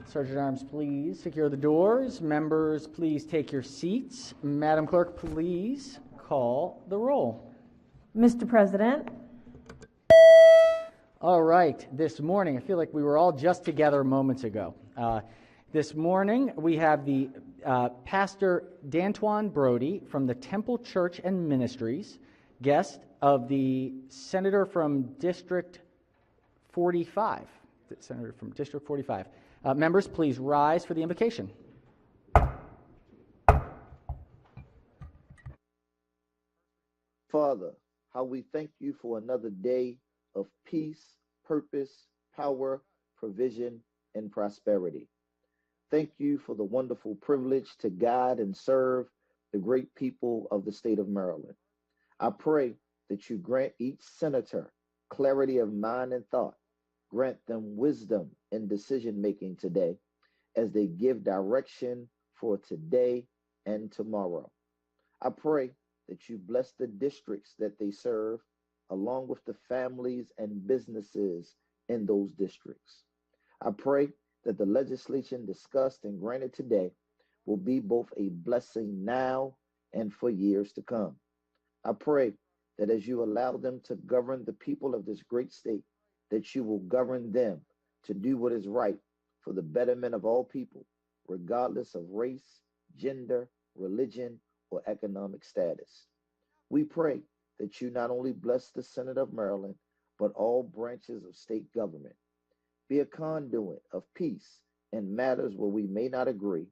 Sergeant at Arms, please secure the doors. Members, please take your seats. Madam Clerk, please call the roll. Mr. President. All right, this morning, I feel like we were all just together moments ago. This morning, we have the Pastor D'Antoine Brody from the Temple Church and Ministries, guest of the Senator from District 45. The Senator from District 45. Members, please rise for the invocation. Father, how we thank you for another day of peace, purpose, power, provision, and prosperity. Thank you for the wonderful privilege to guide and serve the great people of the state of Maryland. I pray that you grant each senator clarity of mind and thought, grant them wisdom in decision-making today as they give direction for today and tomorrow. I pray that you bless the districts that they serve, along with the families and businesses in those districts. I pray that the legislation discussed and granted today will be both a blessing now and for years to come. I pray that as you allow them to govern the people of this great state, that you will govern them to do what is right for the betterment of all people, regardless of race, gender, religion, or economic status. We pray that you not only bless the Senate of Maryland, but all branches of state government. Be a conduit of peace in matters where we may not agree,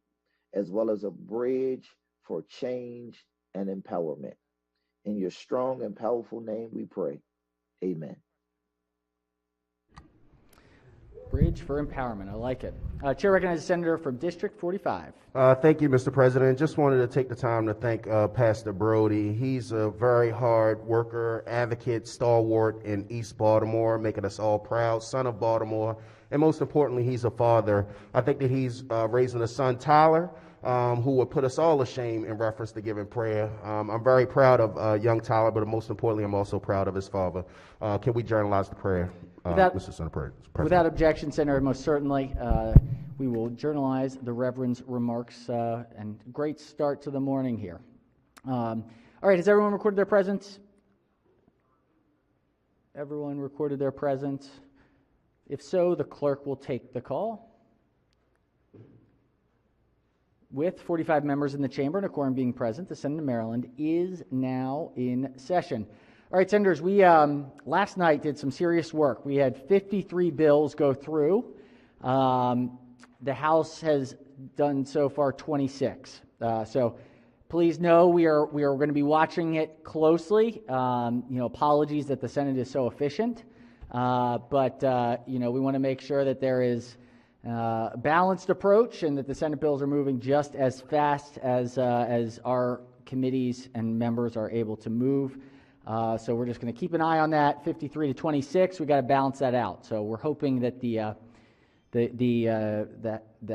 as well as a bridge for change and empowerment. In your strong and powerful name we pray. Amen. Bridge for empowerment. I like it. Chair recognizes Senator from District 45. Thank you, Mr. President. Just wanted to take the time to thank Pastor Brody. He's a very hard worker, advocate, stalwart in East Baltimore, making us all proud, son of Baltimore, and most importantly, he's a father. I think that he's raising a son, Tyler, who will put us all to shame in reference to giving prayer. I'm very proud of young Tyler, but most importantly, I'm also proud of his father. Can we journalize the prayer? Mr. Senator President. Without objection, Senator, most certainly. We will journalize the Reverend's remarks, and great start to the morning here. All right, has everyone recorded their presence? Everyone recorded their presence? If so, the clerk will take the call. With 45 members in the chamber and a quorum being present, the Senate of Maryland is now in session. All right, Senators, we last night did some serious work. We had 53 bills go through. The House has done so far 26. So please know we are going to be watching it closely. Apologies that the Senate is so efficient, but we want to make sure that there is a balanced approach and that the Senate bills are moving just as fast as our committees and members are able to move. So we're just going to keep an eye on that. 53 to 26, we got to balance that out. So we're hoping that the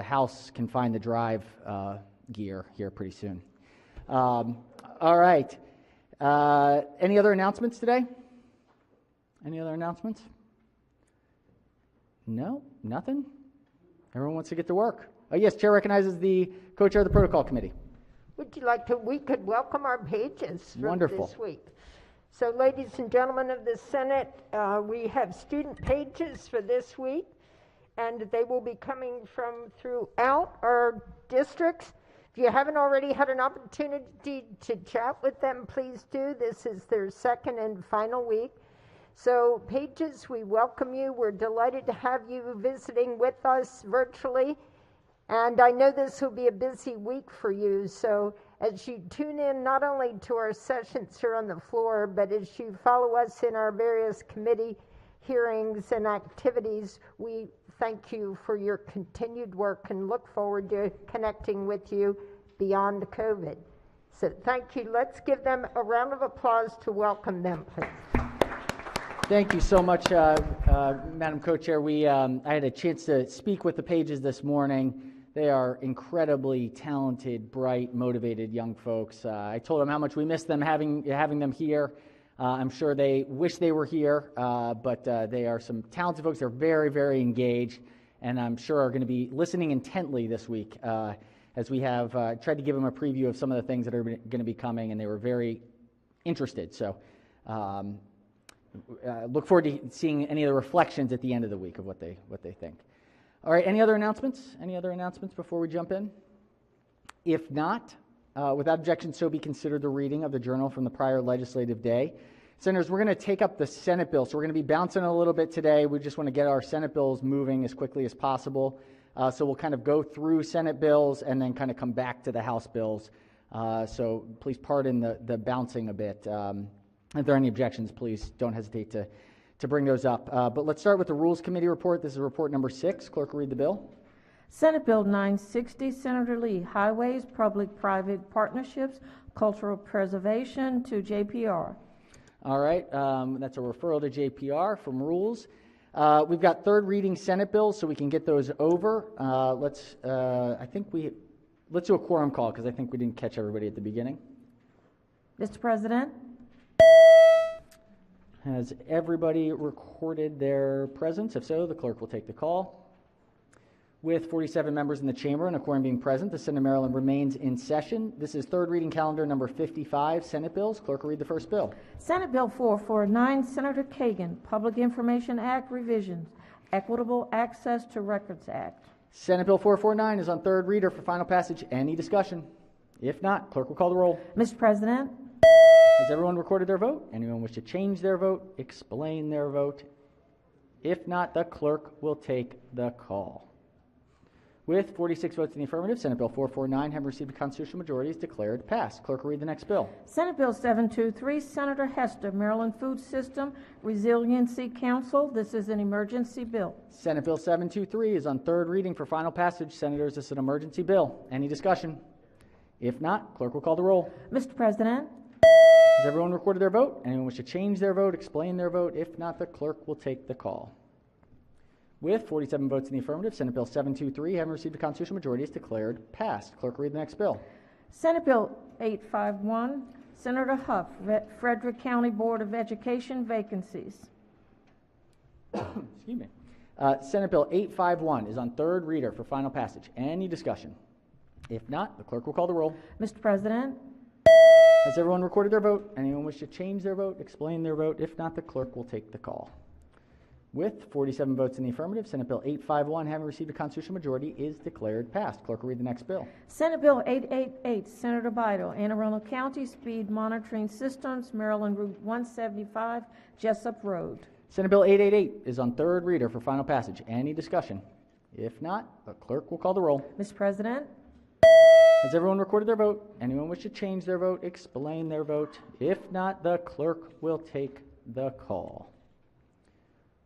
House can find the drive gear here pretty soon. All right. Any other announcements today? Any other announcements? No, nothing. Everyone wants to get to work. Oh yes, Chair recognizes the co-chair of the Protocol Committee. Would you like to? We could welcome our pages from Wonderful. This week. So, ladies and gentlemen of the Senate, we have student pages for this week, and they will be coming from throughout our districts. If you haven't already had an opportunity to chat with them, please do. This is their second and final week. So, pages, we welcome you. We're delighted to have you visiting with us virtually. And I know this will be a busy week for you, so as you tune in not only to our sessions here on the floor, but as you follow us in our various committee hearings and activities, we thank you for your continued work and look forward to connecting with you beyond COVID. So thank you. Let's give them a round of applause to welcome them, please. Thank you so much, Madam Co-Chair. I had a chance to speak with the pages this morning. They are incredibly talented, bright, motivated young folks. I told them how much we miss them having them here. I'm sure they wish they were here, but they are some talented folks. They're very, very engaged, and I'm sure are going to be listening intently this week as we have tried to give them a preview of some of the things that are going to be coming, and they were very interested. So look forward to seeing any of the reflections at the end of the week of what they think. All right, any other announcements? Any other announcements before we jump in? If not, without objection, so be considered the reading of the journal from the prior legislative day. Senators, we're going to take up the Senate bill, so we're going to be bouncing a little bit today. We just want to get our Senate bills moving as quickly as possible. So we'll kind of go through Senate bills and then kind of come back to the House bills. So please pardon the bouncing a bit. If there are any objections, please don't hesitate to bring those up. But let's start with the Rules Committee report. This is report number 6. Clerk will read the bill. Senate Bill 960, Senator Lee, Highways, Public-Private Partnerships, Cultural Preservation to JPR. All right, that's a referral to JPR from Rules. We've got third reading Senate bills, so we can get those over. Let's do a quorum call because I think we didn't catch everybody at the beginning. Mr. President? Has everybody recorded their presence? If so, the clerk will take the call. With 47 members in the chamber and a quorum being present, the Senate of Maryland remains in session. This is third reading calendar number 55, Senate bills. Clerk will read the first bill. Senate Bill 449, Senator Kagan, Public Information Act revisions, Equitable Access to Records Act. Senate Bill 449 is on third reader for final passage. Any discussion? If not, clerk will call the roll. Mr. President? Has everyone recorded their vote? Anyone wish to change their vote? Explain their vote? If not, the clerk will take the call. With 46 votes in the affirmative, Senate Bill 449, having received a constitutional majority, is declared passed. Clerk will read the next bill. Senate Bill 723, Senator Hester, Maryland Food System Resiliency Council. This is an emergency bill. Senate Bill 723 is on third reading for final passage. Senators, this is an emergency bill. Any discussion? If not, clerk will call the roll. Mr. President? Has everyone recorded their vote? Anyone wish to change their vote, explain their vote? If not, the clerk will take the call. With 47 votes in the affirmative, Senate Bill 723, having received a constitutional majority, is declared passed. Clerk will read the next bill. Senate Bill 851, Senator Huff, Frederick County Board of Education vacancies. Excuse me. Senate Bill 851 is on third reader for final passage. Any discussion? If not, the clerk will call the roll. Mr. President? Has everyone recorded their vote? Anyone wish to change their vote, explain their vote? If not, the clerk will take the call. With 47 votes in the affirmative, Senate Bill 851, having received a constitutional majority, is declared passed. Clerk will read the next bill. Senate Bill 888, Senator Bidle, Anne Arundel County Speed Monitoring Systems, Maryland Route 175, Jessup Road. Senate Bill 888 is on third reader for final passage. Any discussion? If not, the clerk will call the roll. Mr. President? Has everyone recorded their vote? Anyone wish to change their vote, explain their vote? If not, the clerk will take the call.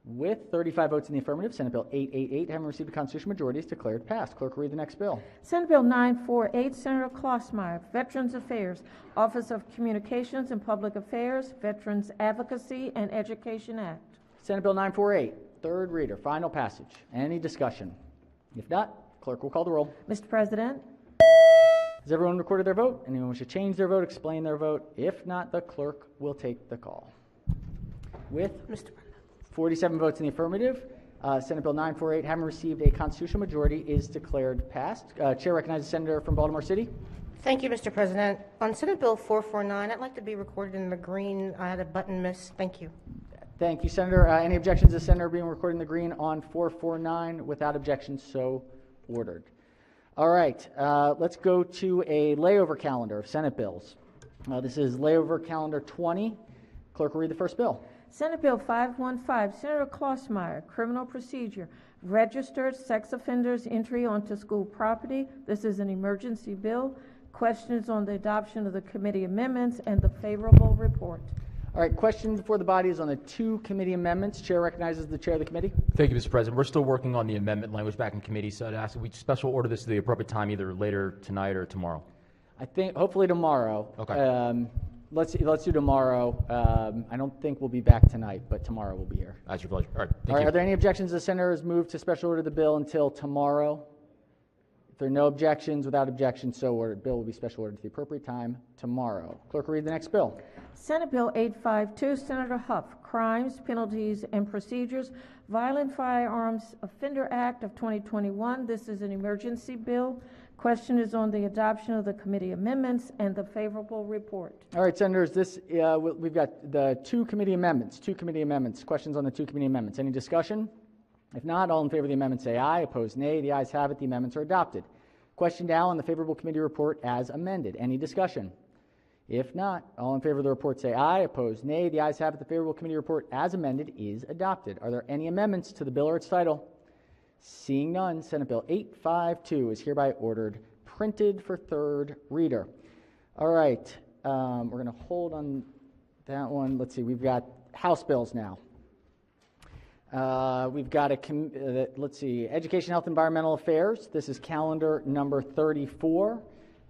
With 35 votes in the affirmative, Senate Bill 888, having received a constitutional majority, is declared passed. Clerk will read the next bill. Senate Bill 948, Senator Klossmeyer, Veterans Affairs, Office of Communications and Public Affairs, Veterans Advocacy and Education Act. Senate Bill 948, third reader, final passage. Any discussion? If not, clerk will call the roll. Mr. President? Has everyone recorded their vote? Anyone wish to change their vote, explain their vote? If not, the clerk will take the call. With 47 votes in the affirmative, Senate Bill 948, having received a constitutional majority, is declared passed. Chair recognizes the senator from Baltimore City. Thank you, Mr. President. On Senate Bill 449, I'd like to be recorded in the green. I had a button miss. Thank you. Thank you, Senator. Any objections to the senator being recorded in the green on 449? Without objection, so ordered. All right, let's go to a layover calendar of Senate bills. This is layover calendar 20. Clerk will read the first bill. Senate Bill 515, Senator Klossmeyer, Criminal Procedure, Registered Sex Offenders Entry onto School Property. This is an emergency bill. Questions on the adoption of the committee amendments and the favorable report. All right, question before the body is on the two committee amendments. Chair recognizes the chair of the committee. Thank you, Mr. President. We're still working on the amendment language back in committee, so I'd ask that we special order this to the appropriate time, either later tonight or tomorrow. I think hopefully tomorrow. Okay. Let's do tomorrow. I don't think we'll be back tonight, but tomorrow we'll be here. As your pleasure. All right. Thank All right. you. Are there any objections? The senator has moved to special order the bill until tomorrow. If there are no objections, without objection, so ordered. Bill will be special ordered to the appropriate time tomorrow. Clerk will read the next bill. Senate Bill 852, Senator Huff, Crimes, Penalties, and Procedures, Violent Firearms Offender Act of 2021. This is an emergency bill. Question is on the adoption of the committee amendments and the favorable report. All right, Senators, we've got the two committee amendments. Questions on the two committee amendments. Any discussion? If not, all in favor of the amendment say aye. Opposed, nay. The ayes have it. The amendments are adopted. Question now on the favorable committee report as amended. Any discussion? If not, all in favor of the report say aye. Opposed, nay. The ayes have it. The favorable committee report as amended is adopted. Are there any amendments to the bill or its title? Seeing none, Senate Bill 852 is hereby ordered printed for third reader. All right, we're going to hold on that one. Let's see, we've got House bills now. We've got let's see, Education, Health, Environmental Affairs. This is calendar number 34.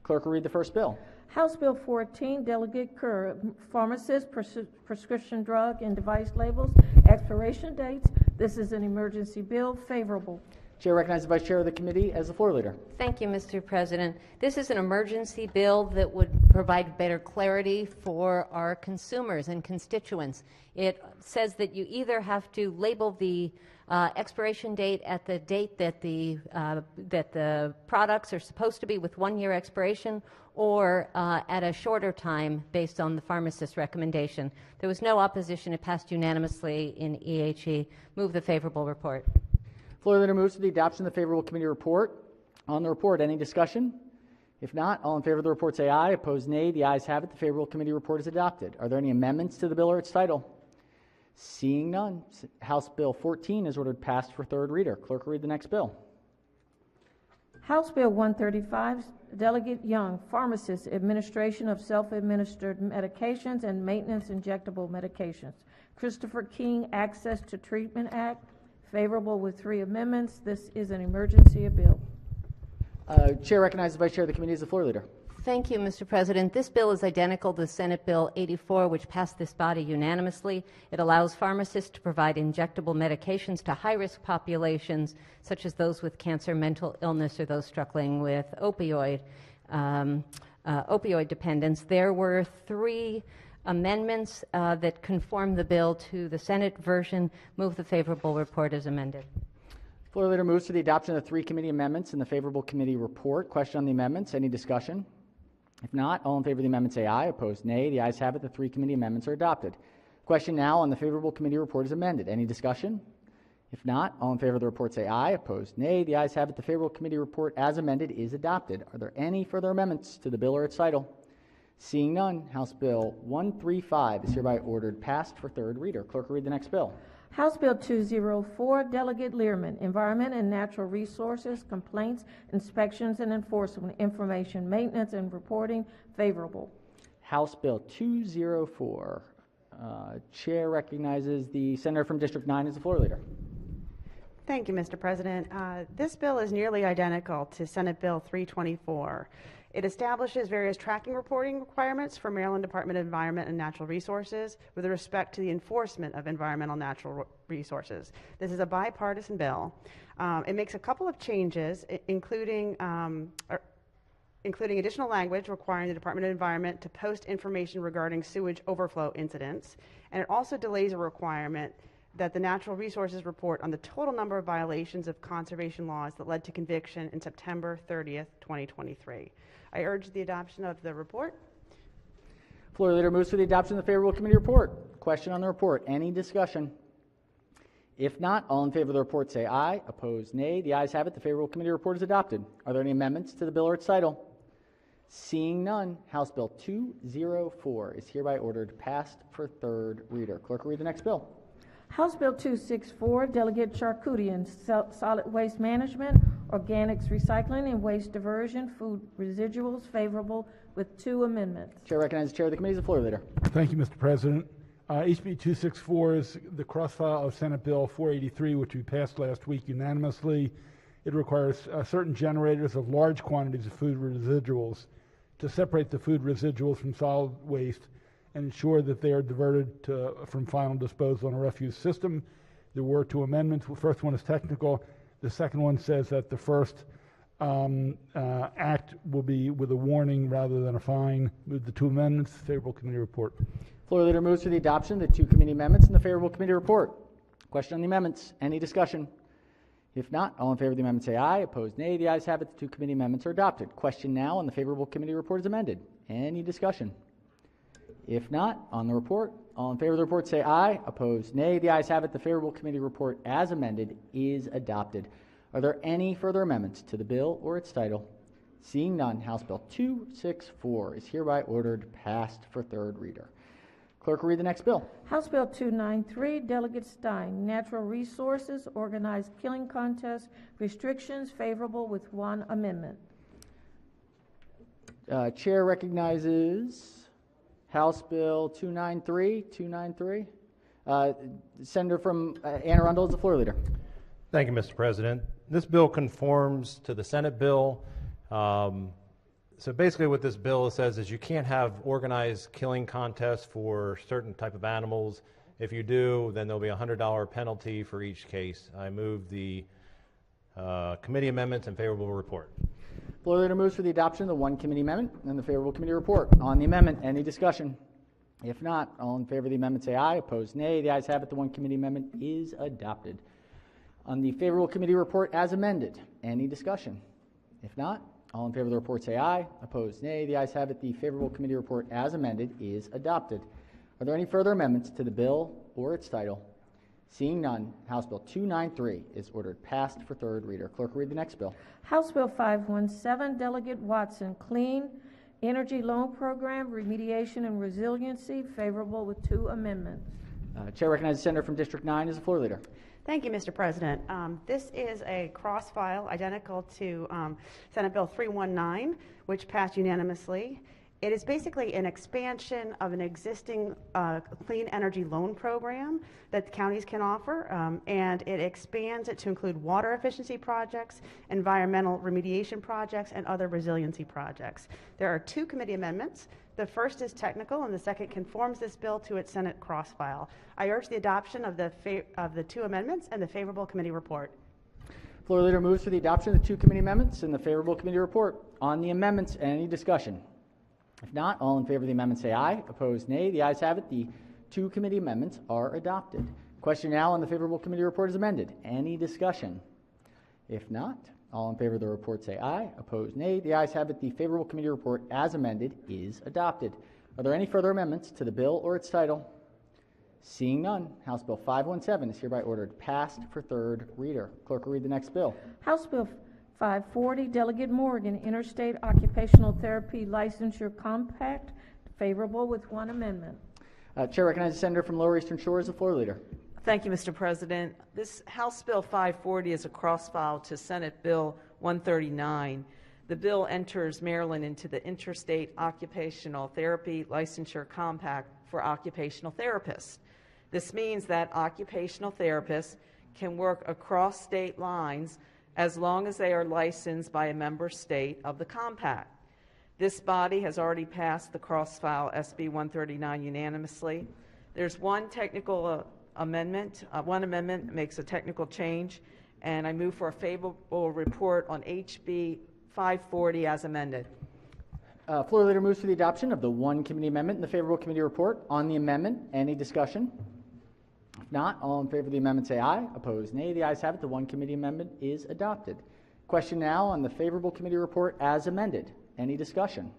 Clerk will read the first bill. House Bill 14, Delegate Kerr, Pharmacist, Prescription Drug and Device Labels, Expiration Dates. This is an emergency bill. Favorable. Chair recognizes the Vice Chair of the committee as the floor leader. Thank you, Mr. President. This is an emergency bill that would provide better clarity for our consumers and constituents. It says that you either have to label the expiration date at the date that the products are supposed to be with 1 year expiration, or at a shorter time based on the pharmacist's recommendation. There was no opposition. It passed unanimously in EHE. Move the favorable report. Floor leader moves to the adoption of the favorable committee report. On the report, any discussion? If not, all in favor of the report say aye. Opposed, nay. The ayes have it. The favorable committee report is adopted. Are there any amendments to the bill or its title? Seeing none, House Bill 14 is ordered passed for third reader. Clerk will read the next bill. House Bill 135, Delegate Young, Pharmacist, Administration of Self-Administered Medications and Maintenance Injectable Medications. Christopher King, Access to Treatment Act. Favorable with 3 amendments. This is an emergency bill. Chair recognizes the Vice Chair of the committee as the floor leader. Thank you, Mr. President. This bill is identical to Senate Bill 84, which passed this body unanimously. It allows pharmacists to provide injectable medications to high-risk populations, such as those with cancer, mental illness, or those struggling with opioid dependence. There were 3 amendments that conform the bill to the Senate version. Move the favorable report as amended. Floor leader moves to the adoption of the 3 committee amendments in the favorable committee report. Question on the amendments. Any discussion? If not, all in favor of the amendment say aye. Opposed, nay. The ayes have it. The 3 committee amendments are adopted. Question now on the favorable committee report is amended. Any discussion? If not, all in favor of the report say aye. Opposed, nay. The ayes have it. The favorable committee report as amended is adopted. Are there any further amendments to the bill or its title? Seeing none, House Bill 135 is hereby ordered passed for third reader. Clerk will read the next bill. House Bill 204, Delegate Learman, Environment and Natural Resources, Complaints, Inspections and Enforcement, Information, Maintenance and Reporting. Favorable. House Bill 204. Chair recognizes the senator from District 9 as the floor leader. Thank you, Mr. President. This bill is nearly identical to Senate Bill 324. It establishes various tracking reporting requirements for Maryland Department of Environment and Natural Resources with respect to the enforcement of environmental natural resources. This is a bipartisan bill. It makes a couple of changes, including additional language requiring the Department of Environment to post information regarding sewage overflow incidents, and it also delays a requirement that the Natural Resources report on the total number of violations of conservation laws that led to conviction in September 30th, 2023. I urge the adoption of the report. Floor leader moves for the adoption of the favorable committee report. Question on the report. Any discussion? If not, all in favor of the report say aye. Opposed, nay. The ayes have it. The favorable committee report is adopted. Are there any amendments to the bill or its title? Seeing none, House Bill 204 is hereby ordered passed for third reader. Clerk will read the next bill. House Bill 264, Delegate Charkoudian, Solid Waste Management, Organics Recycling and Waste Diversion, Food Residuals. Favorable with 2 amendments. Chair recognizes the chair of the committee as the floor leader. Thank you, Mr. President. HB 264 is the cross-file of Senate Bill 483, which we passed last week unanimously. It requires certain generators of large quantities of food residuals to separate the food residuals from solid waste and ensure that they are diverted from final disposal in a refuse system. There were 2 amendments. The first one is technical. The second one says that the first act will be with a warning rather than a fine. Move the two amendments. Favorable committee report. Floor leader moves for the adoption of the two committee amendments and the favorable committee report. Question on the amendments. Any discussion? If not, all in favor of the amendment say aye. Opposed, nay. The ayes have it. The two committee amendments are adopted. Question now on the favorable committee report is amended. Any discussion? If not, on the report, all in favor of the report say aye. Opposed, nay. The ayes have it. The favorable committee report as amended is adopted. Are there any further amendments to the bill or its title? Seeing none, House Bill 264 is hereby ordered passed for third reader. Clerk will read the next bill. House Bill 293, Delegate Stein, Natural Resources, Organized Killing Contest, Restrictions, favorable with one amendment. Chair recognizes House Bill 293. Senator from Anne Arundel is the floor leader. Thank you, Mr. President. This bill conforms to the Senate bill. So basically what this bill says is you can't have organized killing contests for certain type of animals. If you do, then there'll be a $100 penalty for each case. I move the committee amendments and favorable report. Floor leader moves for the adoption of the one committee amendment and the favorable committee report. On the amendment, any discussion? If not, all in favor of the amendment say aye. Opposed, nay. The ayes have it. The one committee amendment is adopted. On the favorable committee report as amended, any discussion? If not, all in favor of the report say aye. Opposed, nay. The ayes have it. The favorable committee report as amended is adopted. Are there any further amendments to the bill or its title? Seeing none, House Bill 293 is ordered passed for third reader. Clerk will read the next bill. House Bill 517, Delegate Watson, Clean Energy Loan Program, Remediation and Resiliency, favorable with two amendments. Chair recognizes the senator from District 9 as the floor leader. Thank you, Mr. President. This is a cross-file identical to Senate Bill 319, which passed unanimously. It is basically an expansion of an existing clean energy loan program that counties can offer, and it expands it to include water efficiency projects, environmental remediation projects, and other resiliency projects. There are two committee amendments. The first is technical, and the second conforms this bill to its Senate cross-file. I urge the adoption of the two amendments and the favorable committee report. Floor leader moves for the adoption of the two committee amendments and the favorable committee report. On the amendments, any discussion? If not, all in favor of the amendment say aye. Opposed, nay. The ayes have it. The two committee amendments are adopted. Question now on the favorable committee report is amended. Any discussion? If not, all in favor of the report say aye. Opposed, nay. The ayes have it. The favorable committee report as amended is adopted. Are there any further amendments to the bill or its title? Seeing none, House Bill 517 is hereby ordered passed for third reader. Clerk will read the next bill. House Bill 540, Delegate Morgan, Interstate Occupational Therapy Licensure Compact, favorable with one amendment. Chair recognizes the senator from Lower Eastern Shore as the floor leader. Thank you, Mr. President. This House Bill 540 is a cross-file to Senate Bill 139. The bill enters Maryland into the Interstate Occupational Therapy Licensure Compact for occupational therapists. This means that occupational therapists can work across state lines as long as they are licensed by a member state of the compact. This body has already passed the cross-file SB 139 unanimously. There's one technical amendment. One amendment makes a technical change, and I move for a favorable report on HB 540 as amended. Floor leader moves for the adoption of the one committee amendment and the favorable committee report. On the amendment, any discussion? If not, all in favor of the amendment say aye. Opposed, nay. The ayes have it. The one committee amendment is adopted. Question now on the favorable committee report as amended. Any discussion?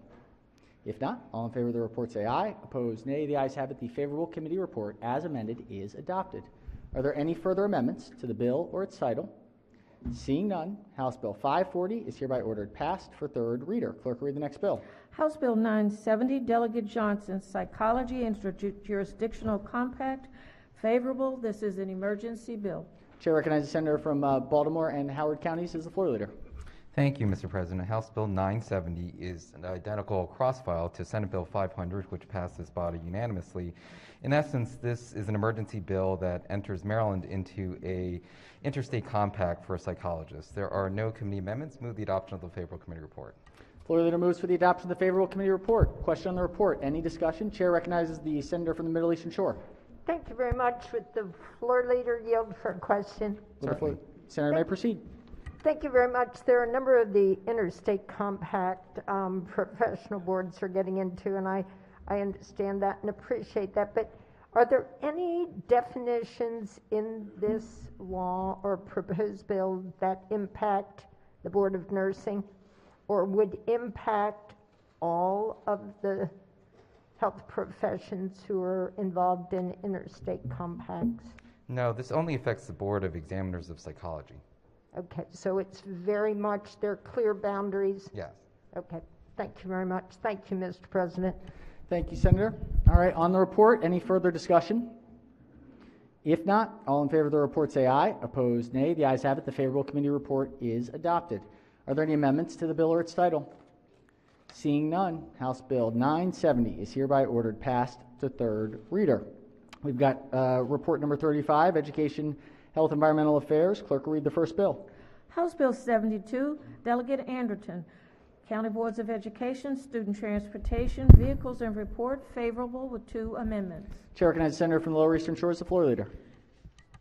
If not, all in favor of the report say aye. Opposed, nay. The ayes have it. The favorable committee report as amended is adopted. Are there any further amendments to the bill or its title? Seeing none, House Bill 540 is hereby ordered passed for third reader. Clerk will read the next bill. House Bill 970, Delegate Johnson, Psychology Interjurisdictional Compact, favorable. This is an emergency bill. Chair recognizes the senator from Baltimore and Howard counties as the floor leader. Thank you, Mr. President. House Bill 970 is an identical cross-file to Senate Bill 500, which passed this body unanimously. In essence, this is an emergency bill that enters Maryland into a interstate compact for psychologists. There are no committee amendments. Move the adoption of the favorable committee report. Floor leader moves for the adoption of the favorable committee report. Question on the report. Any discussion? Chair recognizes the senator from the Middle Eastern Shore. Thank you very much. Would the floor leader yield for a question? Senator may proceed. Thank you very much. There are a number of the interstate compact professional boards are getting into, and I understand that and appreciate that. But are there any definitions in this law or proposed bill that impact the Board of Nursing or would impact all of the health professions who are involved in interstate compacts? No, this only affects the Board of Examiners of Psychology. Okay, so it's very much, there are clear boundaries? Yes. Okay, thank you very much. Thank you, Mr. President. Thank you, Senator. All right, on the report, any further discussion? If not, all in favor of the report say aye. Opposed, nay. The ayes have it. The favorable committee report is adopted. Are there any amendments to the bill or its title? Seeing none, House Bill 970 is hereby ordered passed to third reader. We've got report number 35, Education, Health, Environmental Affairs. Clerk will read the first bill. House Bill 72, Delegate Anderton. County Boards of Education, Student Transportation, Vehicles and Report, favorable with 2 amendments. Chair recognizes the Senator from the Lower Eastern Shores, the floor leader.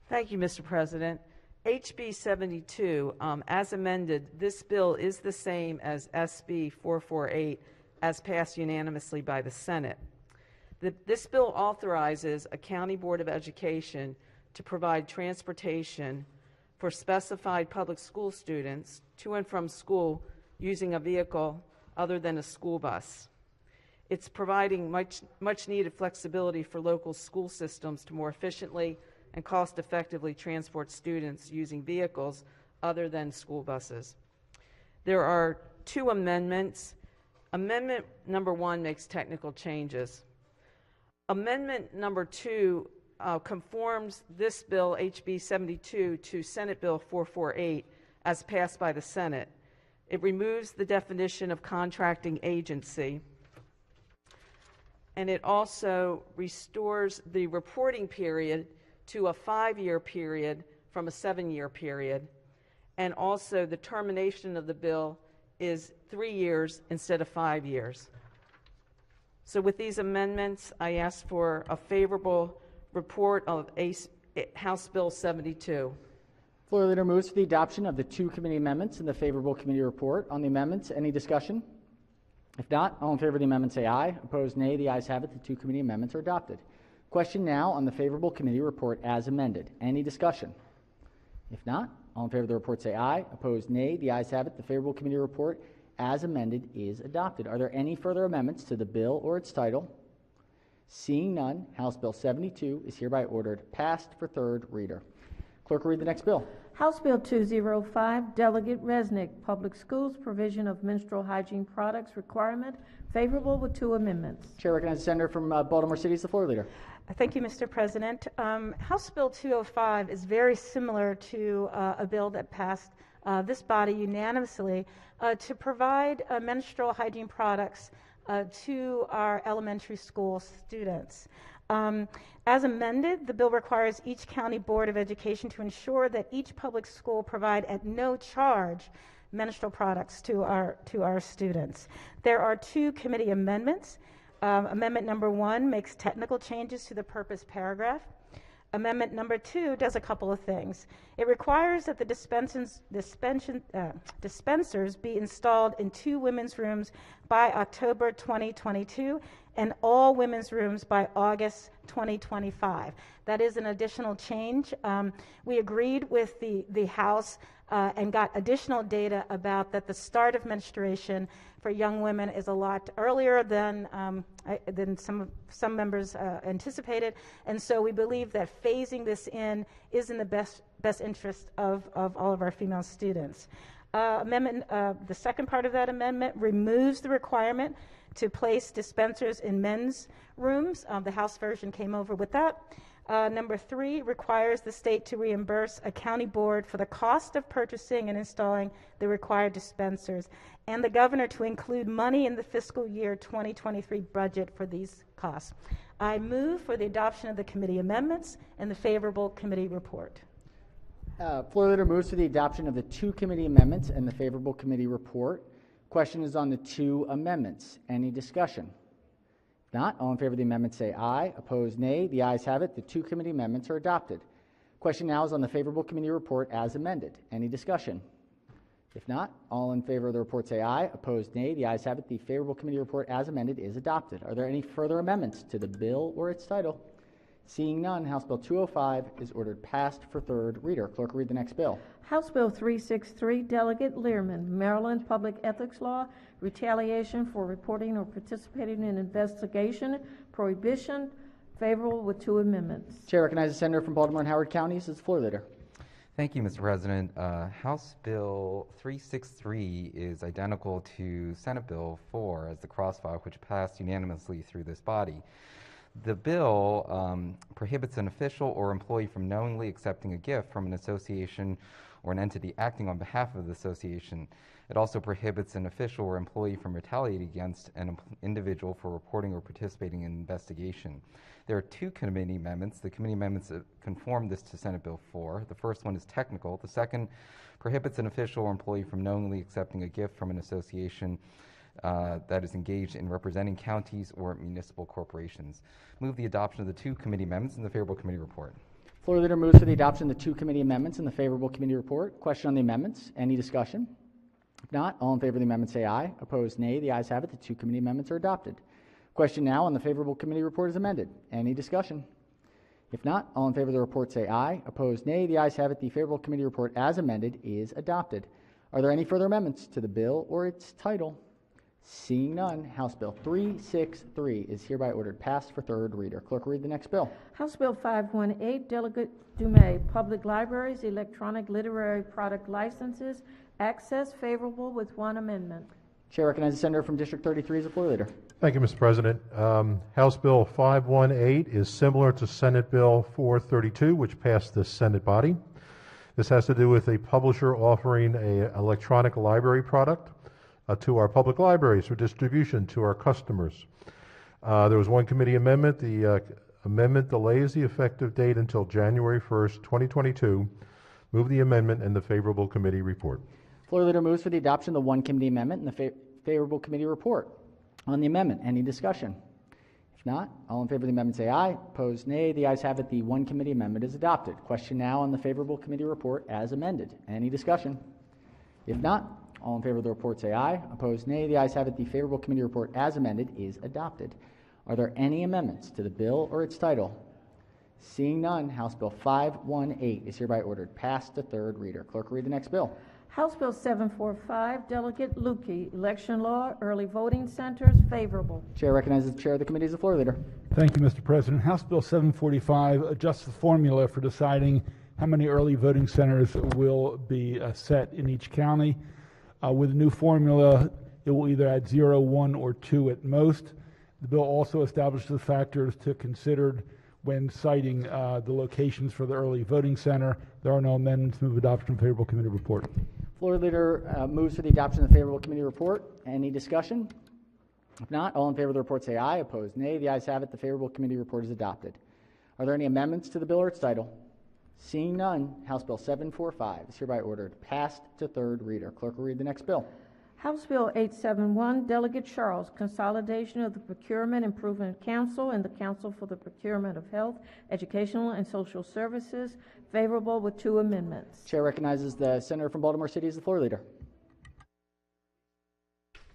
Thank you, Mr. President. HB 72, as amended, this bill is the same as SB 448 as passed unanimously by the Senate. This bill authorizes a county board of education to provide transportation for specified public school students to and from school using a vehicle other than a school bus. It's providing much needed flexibility for local school systems to more efficiently and cost effectively transport students using vehicles other than school buses. There are 2 amendments. Amendment number 1 makes technical changes. Amendment number 2 conforms this bill, HB 72, to Senate Bill 448 as passed by the Senate. It removes the definition of contracting agency, and it also restores the reporting period to a 5-year period from a 7-year period, and also the termination of the bill is 3 years instead of 5 years. So with these amendments, I ask for a favorable report of House Bill 72. Floor leader moves for the adoption of the 2 committee amendments and the favorable committee report. On the amendments, any discussion? If not, all in favor of the amendment say aye. Opposed, nay. The ayes have it. The 2 committee amendments are adopted. Question now on the favorable committee report as amended. Any discussion? If not, all in favor of the report say aye. Opposed, nay. The ayes have it. The favorable committee report as amended is adopted. Are there any further amendments to the bill or its title? Seeing none, House Bill 72 is hereby ordered passed for third reader. Clerk will read the next bill. House Bill 205, Delegate Resnick, Public Schools, Provision of Menstrual Hygiene Products Requirement, favorable with 2 amendments. Chair recognizes the Senator from Baltimore City as the floor leader. Thank you, Mr. President. House Bill 205 is very similar to a bill that passed this body unanimously to provide menstrual hygiene products to our elementary school students. As amended, the bill requires each county board of education to ensure that each public school provide at no charge menstrual products to our students. There are 2 committee amendments. Amendment number 1 makes technical changes to the purpose paragraph. Amendment number 2 does a couple of things. It requires that the dispensers be installed in 2 women's rooms by October 2022 and all women's rooms by August 2025. That is an additional change. We agreed with the House and got additional data about that the start of menstruation for young women is a lot earlier than some members anticipated, and so we believe that phasing this in is in the best interest of all of our female students. The second part of that amendment removes the requirement to place dispensers in men's rooms. The House version came over with that. Number 3 requires the state to reimburse a county board for the cost of purchasing and installing the required dispensers, and the governor to include money in the fiscal year 2023 budget for these costs. I move for the adoption of the committee amendments and the favorable committee report. Floor leader moves for the adoption of the 2 committee amendments and the favorable committee report. Question is on the 2 amendments. Any discussion? If not, all in favor of the amendment say aye. Opposed, nay. The ayes have it. The 2 committee amendments are adopted. Question now is on the favorable committee report as amended. Any discussion? If not, all in favor of the report say aye. Opposed, nay. The ayes have it. The favorable committee report as amended is adopted. Are there any further amendments to the bill or its title? Seeing none, House Bill 205 is ordered passed for third reader. Clerk will read the next bill. House Bill 363, Delegate Learman, Maryland Public Ethics Law, retaliation for reporting or participating in investigation, prohibition, favorable with 2 amendments. Chair recognizes the senator from Baltimore and Howard Counties as the floor leader. Thank you, Mr. President. House Bill 363 is identical to Senate Bill 4 as the crossfire, which passed unanimously through this body. The bill prohibits an official or employee from knowingly accepting a gift from an association or an entity acting on behalf of the association. It also prohibits an official or employee from retaliating against an individual for reporting or participating in an investigation. There are 2 committee amendments. The committee amendments conform this to Senate Bill 4. The first one is technical. The second prohibits an official or employee from knowingly accepting a gift from an association that is engaged in representing counties or municipal corporations. Move the adoption of the 2 committee amendments and the favorable committee report. Floor leader moves for the adoption of the 2 committee amendments and the favorable committee report. Question on the amendments? Any discussion? If not, all in favor of the amendment say aye. Opposed, nay. The ayes have it. The 2 committee amendments are adopted. Question now on the favorable committee report is amended. Any discussion? If not, all in favor of the report say aye. Opposed, nay. The ayes have it. The favorable committee report as amended is adopted. Are there any further amendments to the bill or its title? Seeing none, House Bill 363 is hereby ordered passed for third reader. Clerk will read the next bill. House Bill 518, Delegate Dumais, Public Libraries, Electronic Literary Product Licenses, Access, favorable with 1 amendment. Chair recognizes the senator from District 33 as the floor leader. Thank you, Mr. President. House Bill 518 is similar to Senate Bill 432, which passed the Senate body. This has to do with a publisher offering an electronic library product to our public libraries for distribution to our customers. There was 1 committee amendment. The amendment delays the effective date until January 1st, 2022. Move the amendment and the favorable committee report. Floor leader moves for the adoption of the 1 committee amendment and the favorable committee report. On the amendment, any discussion? If not, all in favor of the amendment say aye. Opposed, nay. The ayes have it. The 1 committee amendment is adopted. Question now on the favorable committee report as amended. Any discussion? If not, all in favor of the report say aye. Opposed, nay. The ayes have it. The favorable committee report as amended is adopted. Are there any amendments to the bill or its title? Seeing none, House Bill 518 is hereby ordered passed to third reader. Clerk will read the next bill. House Bill 745, Delegate Lukey, Election Law, Early Voting Centers, favorable. Chair recognizes the chair of the committee as the floor leader. Thank you, Mr. President. House Bill 745 adjusts the formula for deciding how many early voting centers will be set in each county. With the new formula, it will either add 0, 1, or 2 at most. The bill also establishes the factors to consider when citing the locations for the early voting center. There are no amendments. Move adoption of favorable committee report. Floor leader moves for the adoption of the favorable committee report. Any discussion? If not, all in favor of the report say aye. Opposed, nay. The ayes have it. The favorable committee report is adopted. Are there any amendments to the bill or its title? Seeing none, House Bill 745 is hereby ordered passed to third reader. Clerk will read the next bill. House Bill 871, Delegate Charles, consolidation of the Procurement Improvement Council and the Council for the Procurement of Health, Educational, and Social Services, favorable with 2 amendments. Chair recognizes the senator from Baltimore City as the floor leader.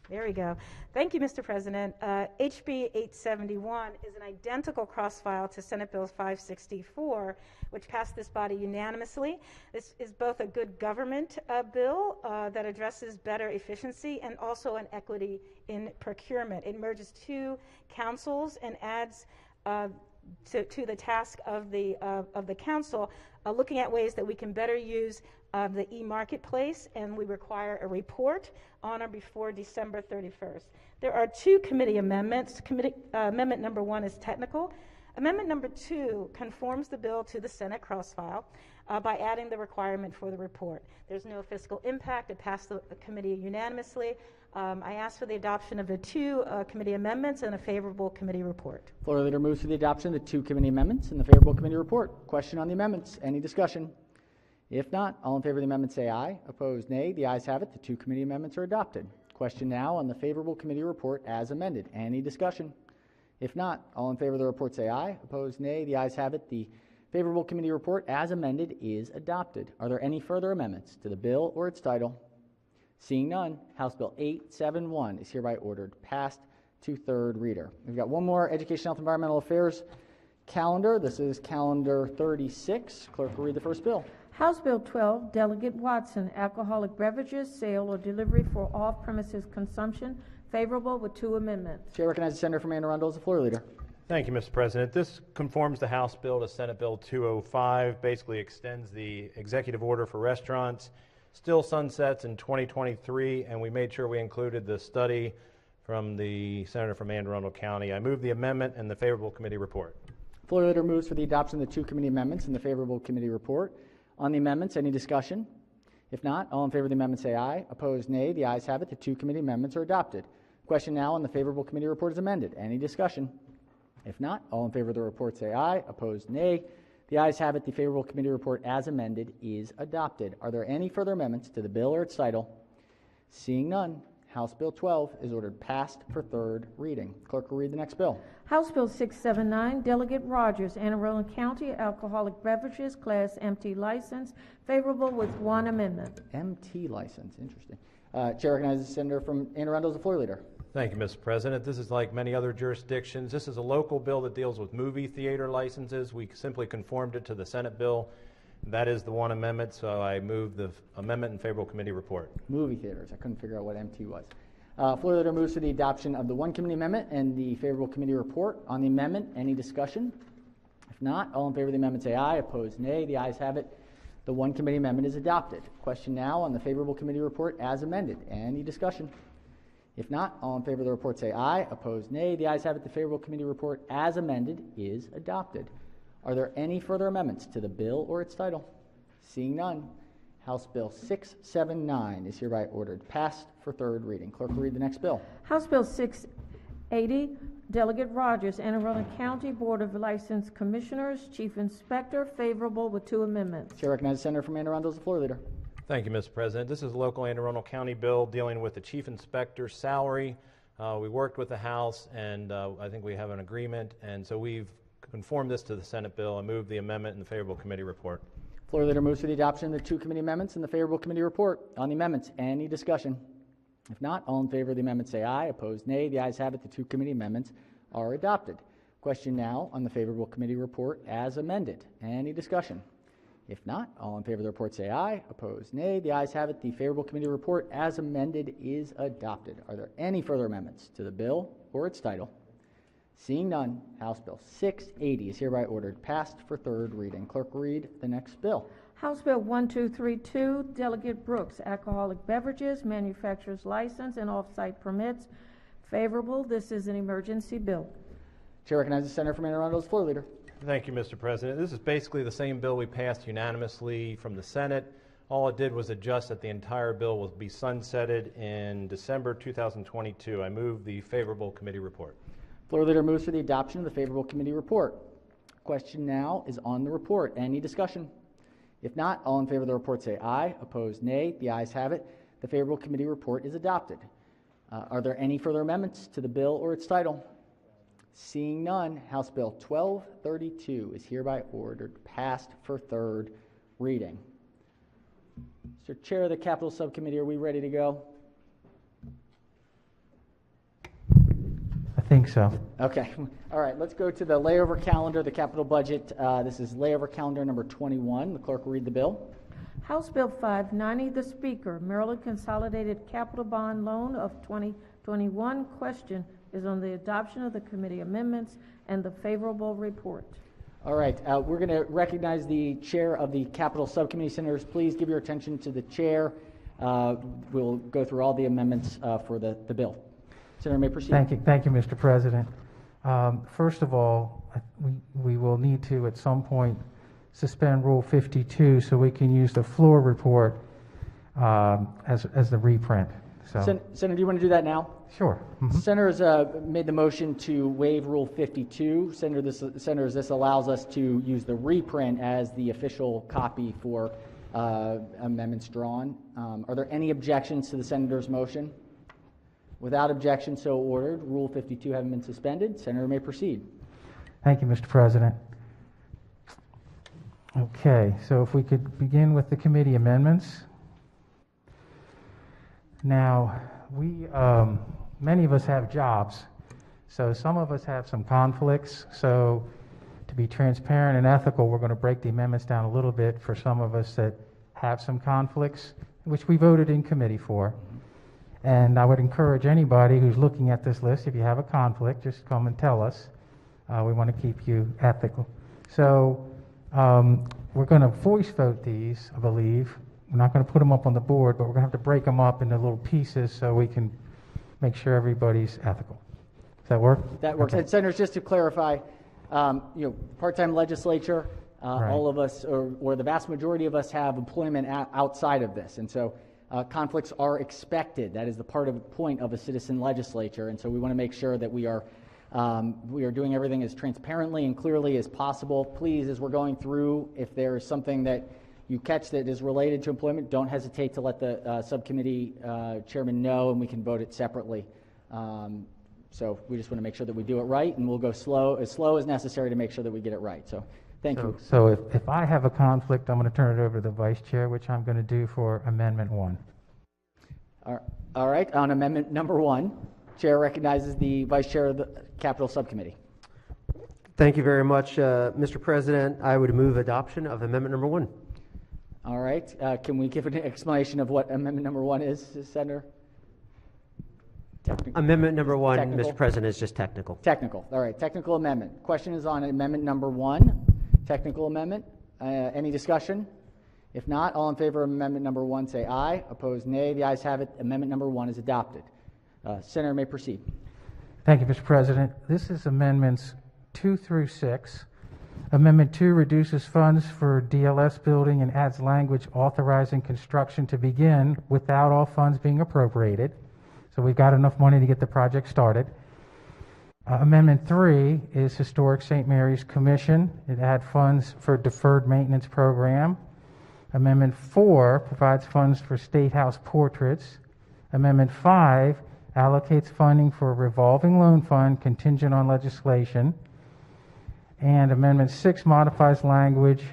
There we go. Thank you, Mr. President. HB 871 is an identical cross-file to Senate Bill 564, which passed this body unanimously. This is both a good government bill that addresses better efficiency and also an equity in procurement. It merges 2 councils and adds to the task of the council, looking at ways that we can better use the e-marketplace, and we require a report on or before December 31st. There are 2 committee amendments. Amendment number 1 is technical. Amendment number 2 conforms the bill to the Senate cross-file by adding the requirement for the report. There's no fiscal impact. It passed the committee unanimously. I ask for the adoption of the 2 committee amendments and a favorable committee report. Floor leader moves for the adoption of the 2 committee amendments and the favorable committee report. Question on the amendments. Any discussion? If not, all in favor of the amendment say aye. Opposed, nay. The ayes have it. The 2 committee amendments are adopted. Question now on the favorable committee report as amended. Any discussion? If not, all in favor of the report say aye. Opposed, nay. The ayes have it. The favorable committee report as amended is adopted. Are there any further amendments to the bill or its title? Seeing none, House Bill 871 is hereby ordered passed to third reader. We've got one more Education, Health, Environmental Affairs calendar. This is calendar 36. Clerk will read the first bill. House Bill 12, Delegate Watson, alcoholic beverages, sale or delivery for off-premises consumption, favorable with 2 amendments. Chair recognizes the senator from Anne Arundel as the floor leader. Thank you, Mr. President. This conforms the House bill to Senate Bill 205, basically extends the executive order for restaurants, still sunsets in 2023, and we made sure we included the study from the senator from Anne Arundel County. I move the amendment and the favorable committee report. Floor leader moves for the adoption of the 2 committee amendments and the favorable committee report. On the amendments, any discussion? If not, all in favor of the amendment say aye. Opposed, nay. The ayes have it. The 2 committee amendments are adopted. Question now on the favorable committee report is amended. Any discussion? If not, all in favor of the report say aye. Opposed, nay. The ayes have it. The favorable committee report as amended is adopted. Are there any further amendments to the bill or its title? Seeing none, House Bill 12 is ordered passed for third reading. Clerk will read the next bill. House Bill 679, Delegate Rogers, Anne Arundel County, alcoholic beverages, Class MT license, favorable with 1 amendment. MT license, interesting. Chair recognizes the senator from Anne Arundel as the floor leader. Thank you, Mr. President. This is like many other jurisdictions. This is a local bill that deals with movie theater licenses. We simply conformed it to the Senate bill. That is the 1 amendment, so I move the amendment and favorable committee report. Movie theaters. I couldn't figure out what MT was. Floor leader moves to the adoption of the 1 committee amendment and the favorable committee report. On the amendment, any discussion? If not, all in favor of the amendment say aye. Opposed, nay. The ayes have it. The 1 committee amendment is adopted. Question now on the favorable committee report as amended. Any discussion? If not, all in favor of the report say aye. Opposed, nay. The ayes have it. The favorable committee report as amended is adopted. Are there any further amendments to the bill or its title? Seeing none, House Bill 679 is hereby ordered passed for third reading. Clerk will read the next bill. House Bill 680, Delegate Rogers, Anne Arundel County Board of License Commissioners, Chief Inspector, favorable with 2 amendments. Chair recognizes the senator from Anne Arundel as the floor leader. Thank you, Mr. President. This is a local Anne Arundel County bill dealing with the chief inspector's salary. We worked with the House, and I think we have an agreement, and so we've conformed this to the Senate bill. I move the amendment and the favorable committee report. Floor leader moves for the adoption of the 2 committee amendments and the favorable committee report. On the amendments, any discussion? If not, all in favor of the amendment say aye. Opposed, nay. The ayes have it. The 2 committee amendments are adopted. Question now on the favorable committee report as amended. Any discussion? If not, all in favor of the report say aye. Opposed, nay. The ayes have it. The favorable committee report as amended is adopted. Are there any further amendments to the bill or its title? Seeing none, House Bill 680 is hereby ordered passed for third reading. Clerk will read the next bill. House Bill 1232, Delegate Brooks, alcoholic beverages, manufacturer's license, and off-site permits, favorable. This is an emergency bill. Chair recognizes the senator from Anne Arundel as floor leader. Thank you, Mr. President. This is basically the same bill we passed unanimously from the Senate. All it did was adjust that the entire bill will be sunsetted in December 2022. I move the favorable committee report. Floor leader moves for the adoption of the favorable committee report. Question now is on the report. Any discussion? If not, all in favor of the report say aye. Opposed, nay. The ayes have it. The favorable committee report is adopted. Are there any further amendments to the bill or its title? Seeing none, House Bill 1232 is hereby ordered passed for third reading. Mr. Chair of the Capital Subcommittee, are we ready to go? I think so. Okay. All right. Let's go to the layover calendar, the capital budget. This is layover calendar number 21. The clerk will read the bill. House Bill 590, the Speaker, Maryland Consolidated Capital Bond Loan of 2021. Question is on the adoption of the committee amendments and the favorable report. All right. We're going to recognize the chair of the capital subcommittee. Senators, please give your attention to the chair. We'll go through all the amendments for the bill. Senator, may proceed. Thank you, Mr. President. First of all, we will need to, at some point, suspend Rule 52 so we can use the floor report as the reprint. So. Senator, do you want to do that now? Sure. Mm-hmm. Senators made the motion to waive Rule 52. Senators, this allows us to use the reprint as the official copy for amendments drawn. Are there any objections to the senator's motion? Without objection, so ordered. Rule 52 having been suspended, Senator may proceed. Thank you, Mr. President. Okay, so if we could begin with the committee amendments. Now, many of us have jobs, so some of us have some conflicts. So to be transparent and ethical, we're going to break the amendments down a little bit for some of us that have some conflicts, which we voted in committee for. And I would encourage anybody who's looking at this list, if you have a conflict, just come and tell us. We want to keep you ethical. So we're going to voice vote these, I believe. We're not going to put them up on the board, but we're going to have to break them up into little pieces so we can make sure everybody's ethical. Does that work? That works. Okay. And Senators, just to clarify, part-time legislature, Right. all of us, or the vast majority of us, have employment outside of this, and so conflicts are expected. That is the point of a citizen legislature, and so we want to make sure that we are doing everything as transparently and clearly as possible. Please, as we're going through, if there is something that you catch that is related to employment, don't hesitate to let the subcommittee chairman know, and we can vote it separately. So we just want to make sure that we do it right, and we'll go slow as necessary to make sure that we get it right. So thank you. So if I have a conflict, I'm going to turn it over to the vice chair, which I'm going to do for Amendment 1. All right, on Amendment number 1, Chair recognizes the Vice Chair of the Capital Subcommittee. Thank you very much, Mr. President. I would move adoption of Amendment number 1. All right, can we give an explanation of what Amendment number 1 is, Senator? Amendment number 1, Technical? Mr. President, is just technical. Technical. All right, technical amendment. Question is on Amendment number 1, technical amendment. Any discussion? If not, all in favor of Amendment number 1 say aye. Opposed, nay. The ayes have it. Amendment number 1 is adopted. Senator may proceed. Thank you, Mr. President. This is Amendments 2 through 6. Amendment 2 reduces funds for DLS building and adds language authorizing construction to begin without all funds being appropriated. So we've got enough money to get the project started. Amendment 3 is Historic St. Mary's Commission. It adds funds for deferred maintenance program. Amendment 4 provides funds for State House portraits. Amendment 5 allocates funding for a revolving loan fund contingent on legislation. And Amendment 6 modifies language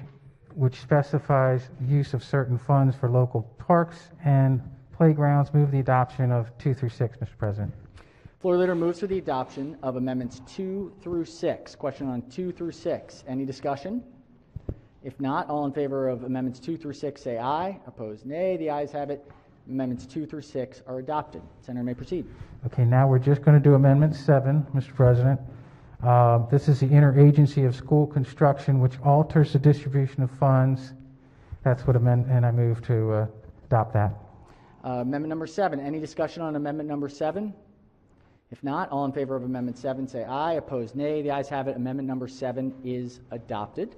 which specifies use of certain funds for local parks and playgrounds. Move the adoption of 2 through 6, Mr. President. Floor leader moves for the adoption of Amendments 2 through 6. Question on 2 through 6. Any discussion? If not, all in favor of Amendments 2 through 6 say aye. Opposed, nay. The ayes have it. Amendments 2 through 6 are adopted. Senator may proceed. Okay, now we're just going to do Amendment 7, Mr. President. This is the Interagency of School Construction, which alters the distribution of funds. That's what and I move to adopt that. Amendment number 7. Any discussion on Amendment number 7? If not, all in favor of Amendment 7 say aye. Opposed, nay. The ayes have it. Amendment number 7 is adopted.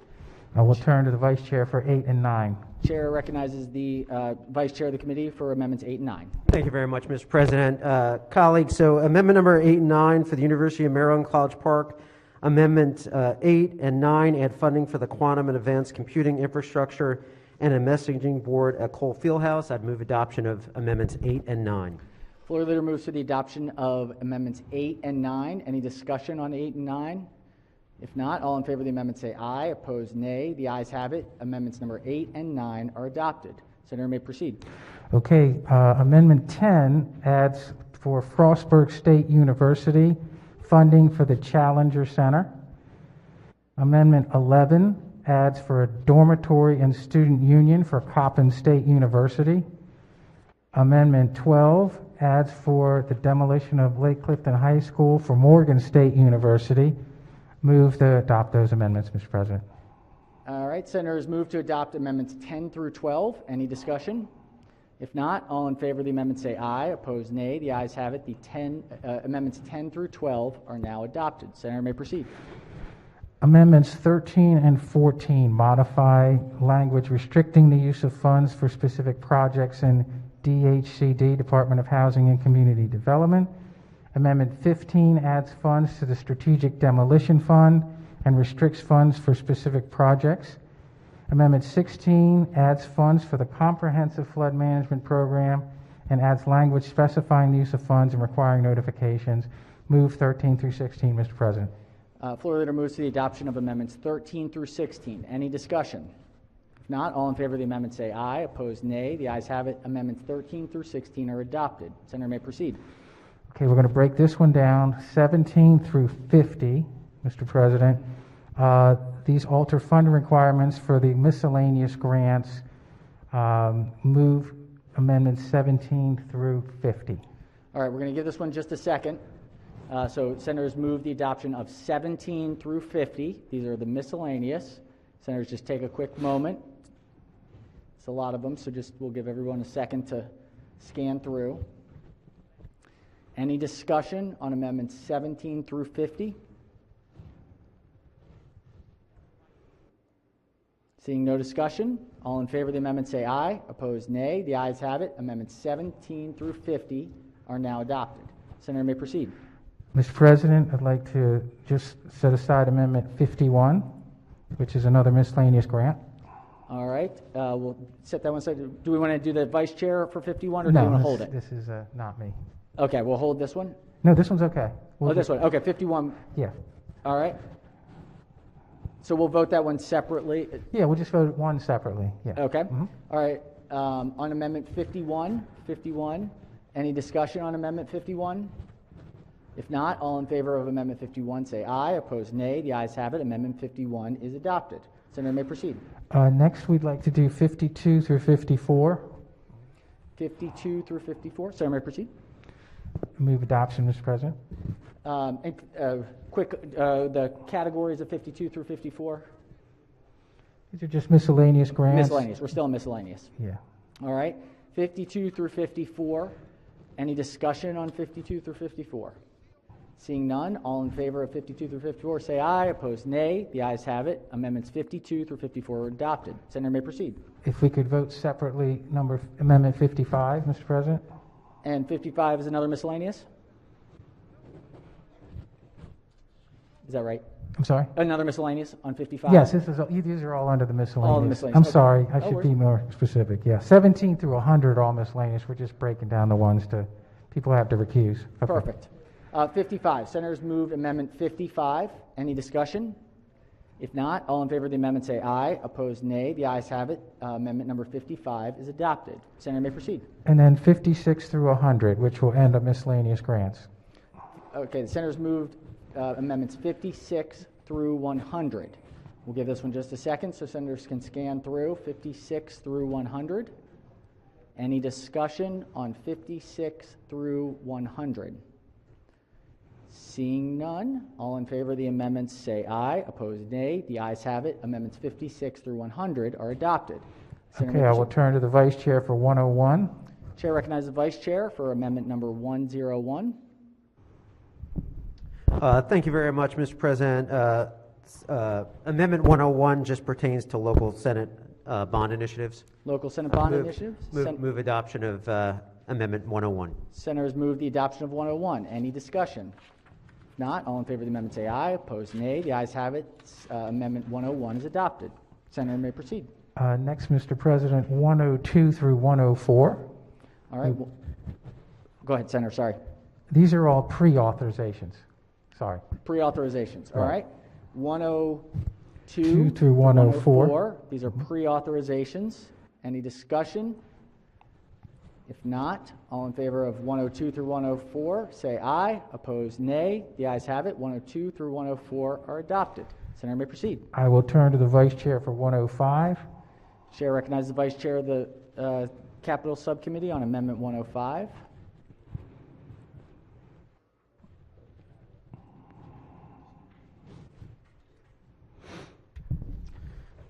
I will turn to the Vice Chair for 8 and 9. Chair recognizes the Vice Chair of the committee for Amendments 8 and 9. Thank you very much, Mr. President. Colleagues, so Amendment number 8 and 9 for the University of Maryland College Park. Amendment 8 and 9 add funding for the quantum and advanced computing infrastructure and a messaging board at Cole Fieldhouse. I'd move adoption of Amendments 8 and 9. Floor leader moves to the adoption of Amendments 8 and 9. Any discussion on 8 and 9? If not, all in favor of the amendment say aye. Opposed, nay. The ayes have it. Amendments number 8 and 9 are adopted. Senator may proceed. Okay, Amendment 10 adds for Frostburg State University funding for the Challenger Center. Amendment 11 adds for a dormitory and student union for Coppin State University. Amendment 12 adds for the demolition of Lake Clifton High School for Morgan State University. Move to adopt those amendments, Mr. President. All right, senators move to adopt amendments 10 through 12. Any discussion? If not, all in favor of the amendment say aye. Opposed, nay. The ayes have it. The amendments 10 through 12 are now adopted. Senator may proceed. Amendments 13 and 14 modify language restricting the use of funds for specific projects in DHCD, Department of Housing and Community Development. Amendment 15 adds funds to the Strategic Demolition Fund and restricts funds for specific projects. Amendment 16 adds funds for the Comprehensive Flood Management Program and adds language specifying the use of funds and requiring notifications. Move 13 through 16, Mr. President. Floor leader moves to the adoption of amendments 13 through 16. Any discussion? If If not, all in favor of the amendment say aye. Opposed, nay. The ayes have it. Amendments 13 through 16 are adopted. Senator may proceed. Okay, we're going to break this one down, 17 through 50, Mr. President. These alter funding requirements for the miscellaneous grants. Move amendments 17 through 50. All right, we're going to give this one just a second. So senators move the adoption of 17 through 50. These are the miscellaneous. Senators, just take a quick moment. It's a lot of them, so we'll give everyone a second to scan through. Any discussion on amendments 17 through 50? Seeing no discussion, all in favor of the amendment say aye. Opposed, nay. The ayes have it. Amendments 17 through 50 are now adopted. Senator may proceed. Mr. President, I'd like to just set aside Amendment 51, which is another miscellaneous grant. All right, we'll set that one aside. Do we want to do the vice chair for 51, or do you want to hold it? This is not me. Okay, we'll hold this one. No, this one's okay. This one. Okay, 51. Yeah. All right. So we'll vote that one separately. Yeah, we'll just vote one separately. Yeah. Okay. All right. On Amendment 51, any discussion on Amendment 51? If not, all in favor of Amendment 51 say aye. Opposed, nay. The ayes have it. Amendment 51 is adopted. Senator may proceed. Next, we'd like to do 52 through 54. 52 through 54. Senator may proceed. Move adoption, Mr. President. The categories of 52 through 54. These are just miscellaneous grants. Miscellaneous. We're still in miscellaneous. Yeah. All right. 52 through 54. Any discussion on 52 through 54? Seeing none, all in favor of 52 through 54 say aye. Opposed, nay. The ayes have it. Amendments 52 through 54 are adopted. Senator may proceed. If we could vote separately, Amendment 55, Mr. President. And 55 is another miscellaneous? Is that right? I'm sorry? Another miscellaneous on 55? Yes, these are all under the miscellaneous. All the miscellaneous. I'm Okay. sorry, I No should worries. be more specific. Yeah, 17 through 100 all miscellaneous. We're just breaking down the ones people have to recuse. Okay. Perfect. 55. Senators moved Amendment 55. Any discussion? If not, all in favor of the amendment say aye. Opposed, nay. The ayes have it. Amendment number 55 is adopted. Senator may proceed. And then 56 through 100, which will end up miscellaneous grants. Okay, the senators moved amendments 56 through 100. We'll give this one just a second so senators can scan through 56 through 100. Any discussion on 56 through 100? Seeing none, all in favor of the amendments say aye. Opposed, nay. The ayes have it. Amendments 56 through 100 are adopted. Okay, I will turn to the vice chair for 101. Chair recognizes the vice chair for amendment number 101. Thank you very much, Mr. President. Amendment 101 just pertains to local Senate bond initiatives. Local Senate bond initiatives? Move adoption of Amendment 101. Senators move the adoption of 101. Any discussion? If not, all in favor of the amendment say aye. Opposed, nay. The ayes have it. Amendment 101 is adopted. Senator may proceed. Next, Mr. President, 102 through 104. All right. Go ahead, Senator. Sorry. These are all pre-authorizations. Sorry. Pre-authorizations. All right. 102 2 through 104. These are pre-authorizations. Any discussion? If not, all in favor of 102 through 104 say aye. Opposed, nay. The ayes have it. 102 through 104 are adopted. Senator may proceed. I will turn to the vice chair for 105. Chair recognizes the vice chair of the Capital Subcommittee on Amendment 105.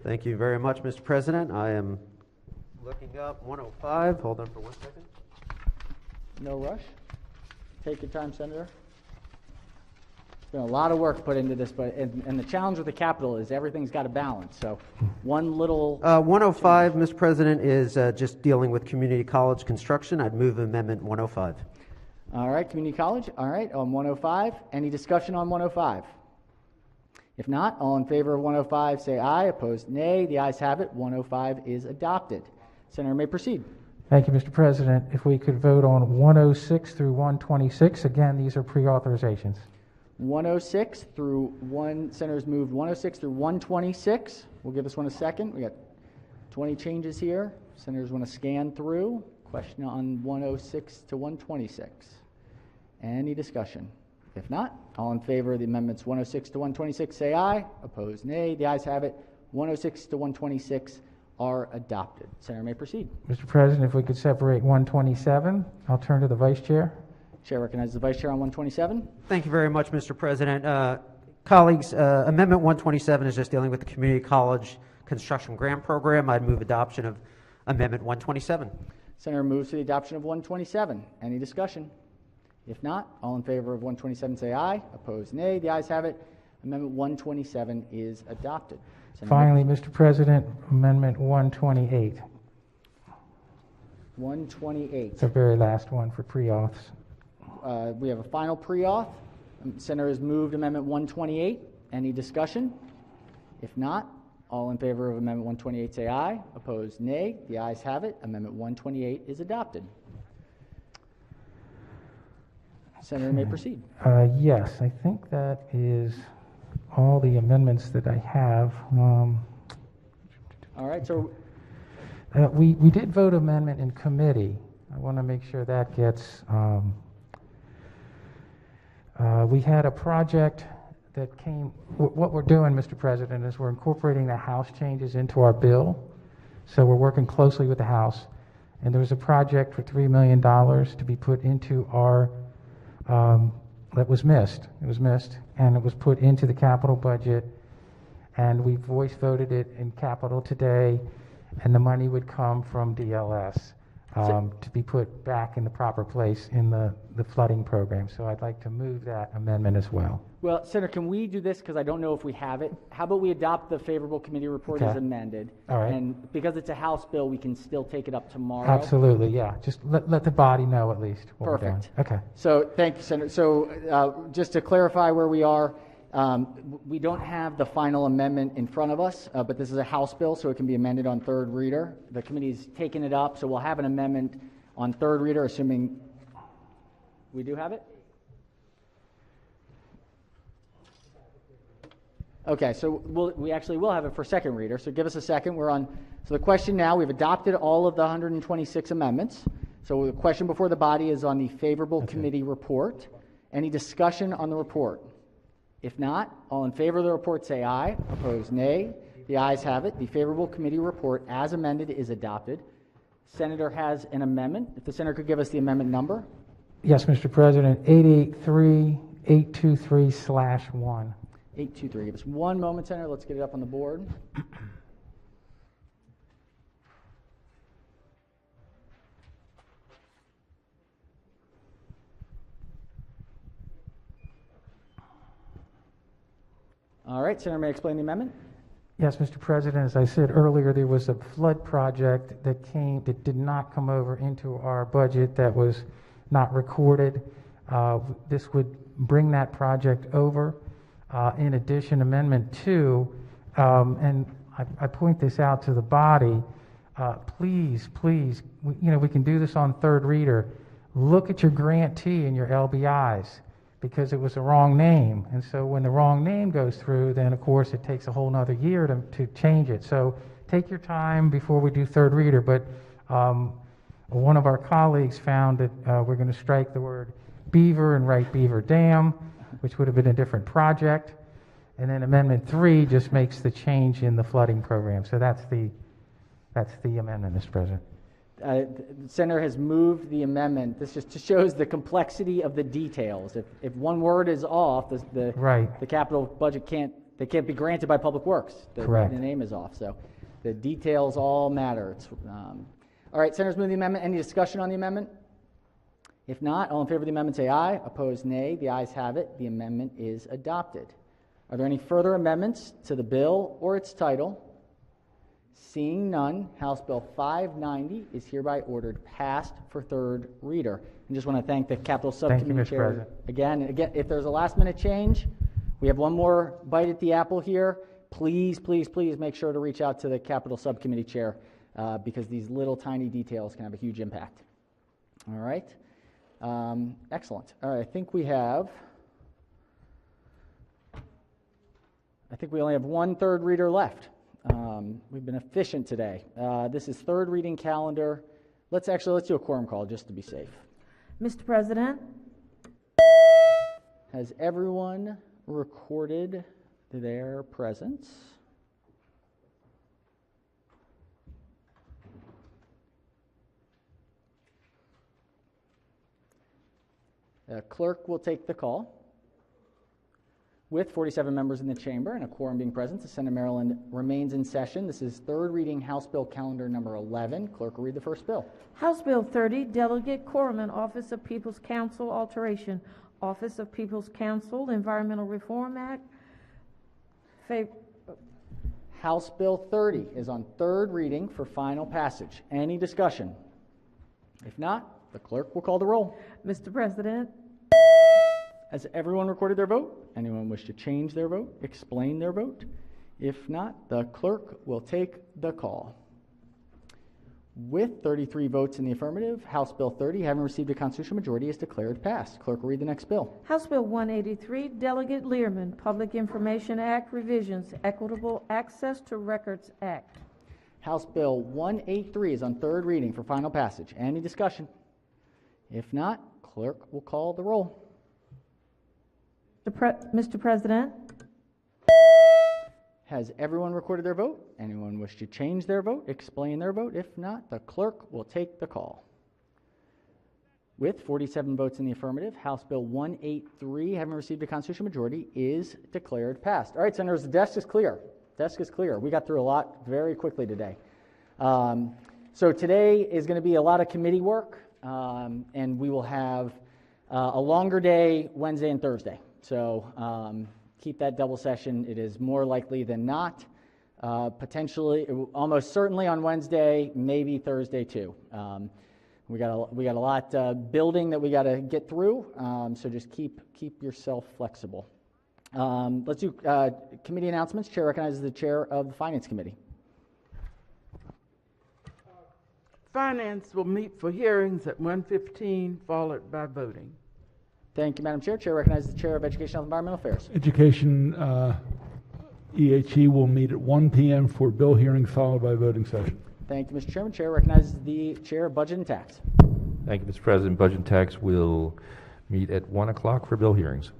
Thank you very much, Mr. President. I am looking up 105. Hold on for 1 second. No rush. Take your time, Senator. There's been a lot of work put into this, and the challenge with the Capitol is everything's got to balance. So one little... 105, Mr. President, is just dealing with community college construction. I'd move Amendment 105. All right, community college. All right, on 105. Any discussion on 105? If not, all in favor of 105 say aye. Opposed, nay. The ayes have it. 105 is adopted. Senator may proceed. Thank you, Mr. President. If we could vote on 106 through 126. Again, these are pre-authorizations. 106 through 1, senators moved 106 through 126. We'll give this one a second. We got 20 changes here. Senators want to scan through. Question on 106 to 126. Any discussion? If not, all in favor of the amendments 106 to 126 say aye. Opposed, nay. The ayes have it. 106 to 126 are adopted. Senator may proceed. Mr. President, if we could separate 127, I'll turn to the Vice Chair. Chair recognizes the Vice Chair on 127. Thank you very much, Mr. President. Colleagues, Amendment 127 is just dealing with the Community College Construction Grant Program. I'd move adoption of Amendment 127. Senator moves to the adoption of 127. Any discussion? If not, all in favor of 127 say aye. Opposed, nay. The ayes have it. Amendment 127 is adopted. Senator Finally, Mr. President, Amendment 128. 128. The very last one for pre-auths. We have a final pre-auth. Senator has moved Amendment 128. Any discussion? If not, all in favor of Amendment 128 say aye. Opposed, nay. The ayes have it. Amendment 128 is adopted. Senator may proceed. Yes, I think that is all the amendments that I have. All right, so we did vote amendment in committee. I want to make sure that gets. We had a project that came. What we're doing, Mr. President, is we're incorporating the House changes into our bill. So we're working closely with the House, and there was a project for $3 million to be put into our. That was missed. It was missed, and it was put into the capital budget, and we voice voted it in capital today, and the money would come from DLS to be put back in the proper place in the flooding program. So I'd like to move that amendment as well. Well, Senator, can we do this? Because I don't know if we have it. How about we adopt the favorable committee report as amended? All right. And because it's a House bill, we can still take it up tomorrow. Absolutely, yeah. Just let the body know at least what we're doing. Perfect. Okay. So thank you, Senator. So just to clarify where we are, we don't have the final amendment in front of us, but this is a House bill, so it can be amended on third reader. The committee's taken it up, so we'll have an amendment on third reader, assuming we do have it. Okay, so we actually will have it for second reader, so give us a second. We're on. So the question now, we've adopted all of the 126 amendments. So the question before the body is on the favorable committee report. Any discussion on the report? If not, all in favor of the report say aye. Opposed, nay. The ayes have it. The favorable committee report as amended is adopted. Senator has an amendment. If the senator could give us the amendment number. Yes, Mr. President, 883-823/1. 823. Give us one moment, Senator. Let's get it up on the board. All right, Senator, may I explain the amendment? Yes, Mr. President, as I said earlier, there was a flood project that did not come over into our budget that was not recorded. This would bring that project over. In addition, Amendment 2, and I point this out to the body, please, we can do this on third reader. Look at your grantee and your LBIs, because it was the wrong name. And so when the wrong name goes through, then of course it takes a whole nother year to change it. So take your time before we do third reader. But one of our colleagues found that we're going to strike the word beaver and write beaver dam, which would have been a different project. And then Amendment 3 just makes the change in the flooding program. So that's the amendment, Mr. President. The senator has moved the amendment. This just shows the complexity of the details. If one word is off, the capital budget can't be granted by Public Works. Correct. The name is off. So the details all matter. All right, senators move the amendment. Any discussion on the amendment? If not, all in favor of the amendment say aye. Opposed, nay. The ayes have it. The amendment is adopted. Are there any further amendments to the bill or its title? Seeing none, House Bill 590 is hereby ordered passed for third reader. I just want to thank the Capital Subcommittee Chair. President. Again, if there's a last-minute change, we have one more bite at the apple here. Please make sure to reach out to the Capital Subcommittee Chair because these little tiny details can have a huge impact. All right. Excellent. All right, I think we only have one third reader left. We've been efficient today. This is third reading calendar. Let's do a quorum call just to be safe. Mr. President, Has everyone recorded their presence? Clerk will take the call. With 47 members in the chamber and a quorum being present, the Senate of Maryland remains in session. This is third reading House Bill Calendar number 11. Clerk will read the first bill. House Bill 30, Delegate Corman, Office of People's Counsel Alteration, Office of People's Counsel, Environmental Reform Act. House Bill 30 is on third reading for final passage. Any discussion? If not, the clerk will call the roll. Mr. President, Has everyone recorded their vote? Anyone wish to change their vote, explain their vote? If not, the clerk will take the call. With 33 votes in the affirmative, House Bill 30, having received a constitutional majority, is declared passed. Clerk will read the next bill. House Bill 183, Delegate Learman, Public Information Act Revisions, Equitable Access to Records Act. House Bill 183 is on third reading for final passage. Any discussion? If not, clerk will call the roll. Mr. President, Has everyone recorded their vote? Anyone wish to change their vote, explain their vote? If not, the clerk will take the call. With 47 votes in the affirmative, House Bill 183, having received a constitutional majority, is declared passed. All right, Senators, the desk is clear. Desk is clear. We got through a lot very quickly today. So today is going to be a lot of committee work, and we will have a longer day Wednesday and Thursday. So keep that double session. It is more likely than not, potentially, almost certainly on Wednesday, maybe Thursday too. We got a lot building that we got to get through. So just keep yourself flexible. Let's do committee announcements. Chair recognizes the chair of the Finance Committee. Finance will meet for hearings at 1:15, followed by voting. Thank you, Madam Chair. Chair recognizes the chair of Educational and Environmental Affairs. Education EHE will meet at 1 p.m. for bill hearings, followed by voting session. Thank you, Mr. Chairman. Chair recognizes the chair of Budget and Tax. Thank you, Mr. President. Budget and Tax will meet at 1 o'clock for bill hearings.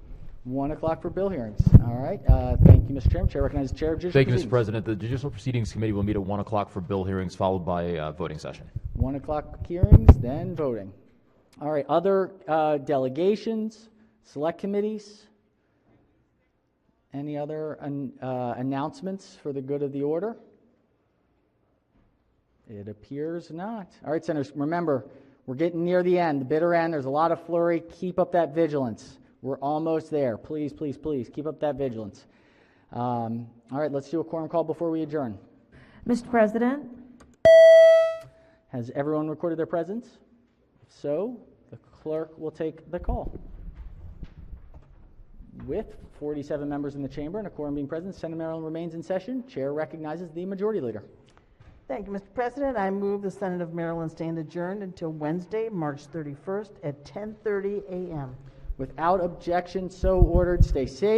1 o'clock for bill hearings. All right. Thank you, Mr. Chairman. Chair recognizes the chair of Judicial Thank you, Proceedings. Mr. President. The Judicial Proceedings Committee will meet at 1 o'clock for bill hearings, followed by voting session. 1 o'clock hearings, then voting. All right. Other delegations, select committees. Any other announcements for the good of the order? It appears not. All right, Senators, remember, we're getting near the end, the bitter end. There's a lot of flurry. Keep up that vigilance. We're almost there. Please, please, please, keep up that vigilance. All right, let's do a quorum call before we adjourn. Mr. President, Has everyone recorded their presence? If so, the clerk will take the call. With 47 members in the chamber and a quorum being present, the Senate of Maryland remains in session. Chair recognizes the majority leader. Thank you, Mr. President. I move the Senate of Maryland stand adjourned until Wednesday, March 31st at 10:30 a.m. Without objection, so ordered. Stay safe.